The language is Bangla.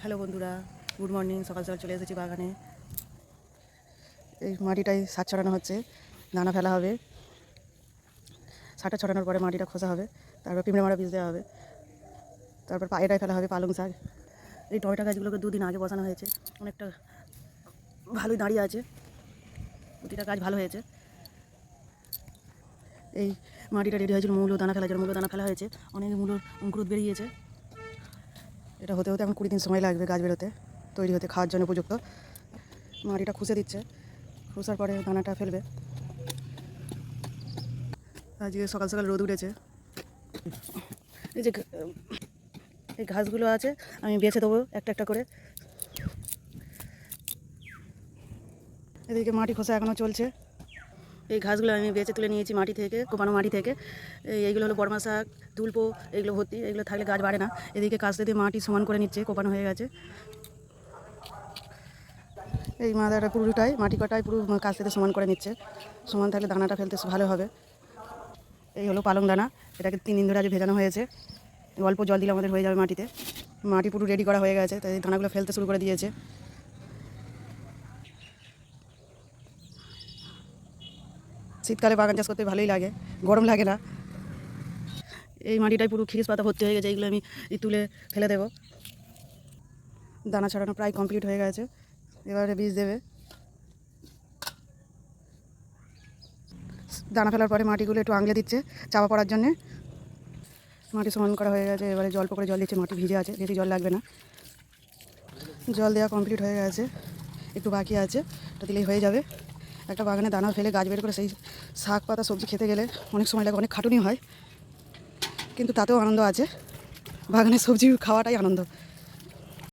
হ্যালো বন্ধুরা, গুড মর্নিং। সকাল সকাল চলে এসেছি বাগানে। এই মাটিটাই সার ছড়ানো হচ্ছে, দানা ফেলা হবে। সারটা ছড়ানোর পরে মাটিটা খোসা হবে, তারপর পিঁমড়ে মারা বীজ দেওয়া হবে, তারপর এটাই ফেলা হবে পালং শাক। এই টমেটো গাছগুলোকে 2 দিন আগে বসানো হয়েছে, অনেকটা ভালোই দাঁড়িয়ে আছে, প্রতিটা গাছ ভালো হয়েছে। এই মাটিটা রেডি হয়েছিল মূলো দানা ফেলার জন্য। মূলো দানা ফেলা হয়েছে, অনেক মূলোর অঙ্কুরোৎ বেরিয়েছে। এটা হতে হতে এখন 20 দিন সময় লাগবে গাছ বেরোতে, তৈরি হতে, খাওয়ার জন্য উপযুক্ত। মাটিটা খুঁজে দিচ্ছে, খোসার পরে দানাটা ফেলবে। আজকে সকাল সকাল রোদ উঠেছে। এই যে এই ঘাসগুলো আছে, আমি বেছে দেবো একটা একটা করে। এদিকে মাটি খোসা এখনও চলছে। এই ঘাসগুলো আমি বেছে তুলে নিয়েছি মাটি থেকে, কোপানো মাটি থেকে। এইগুলো হলো বড়মা শাক, তুলপো, এগুলো ভর্তি। এগুলো থাকলে গাছ বাড়ে না। এদিকে কাস্তে দিয়ে মাটি সমান করে নিচ্ছে, কোপানো হয়ে গেছে। এই মাদাটা পুরোটাই মাটি কটাই পুরো কাস্তে সমান করে নিচ্ছে। সমান থাকলে দানাটা ফেলতে ভালো হবে। এই হলো পালং দানা, এটাকে 3 দিন ধরে আজ ভেজানো হয়েছে। অল্প জল দিলে আমাদের হয়ে যাবে মাটিতে। মাটি পুরো রেডি করা হয়ে গেছে, তাই দানাগুলো ফেলতে শুরু করে দিয়েছে। শীতকালে বাগান চাষ করতে ভালোই লাগে, গরম লাগে না। এই মাটিটাই পুরো খিরিস পাতা ভর্তি হয়ে গেছে, এইগুলো আমি তুলে ফেলে দেবো। দানা ছড়ানো প্রায় কমপ্লিট হয়ে গেছে, এবারে বীজ দেবে। দানা ফেলার পরে মাটিগুলো একটু আঙলে দিচ্ছে চাপা পড়ার জন্যে। মাটি সমান করা হয়ে গেছে, এবারে অল্প করে জল দিচ্ছে। মাটি ভিজে আছে, বেশি জল লাগবে না। জল দেওয়া কমপ্লিট হয়ে গেছে, একটু বাকি আছে, ওটা দিলেই হয়ে যাবে। একটা বাগানে দানা ফেলে গাছ বের করে সেই শাক পাতা সবজি খেতে গেলে অনেক সময় লাগে, অনেক খাটুনি হয়, কিন্তু তাতেও আনন্দ আছে। বাগানের সবজি খাওয়াটাই আনন্দ।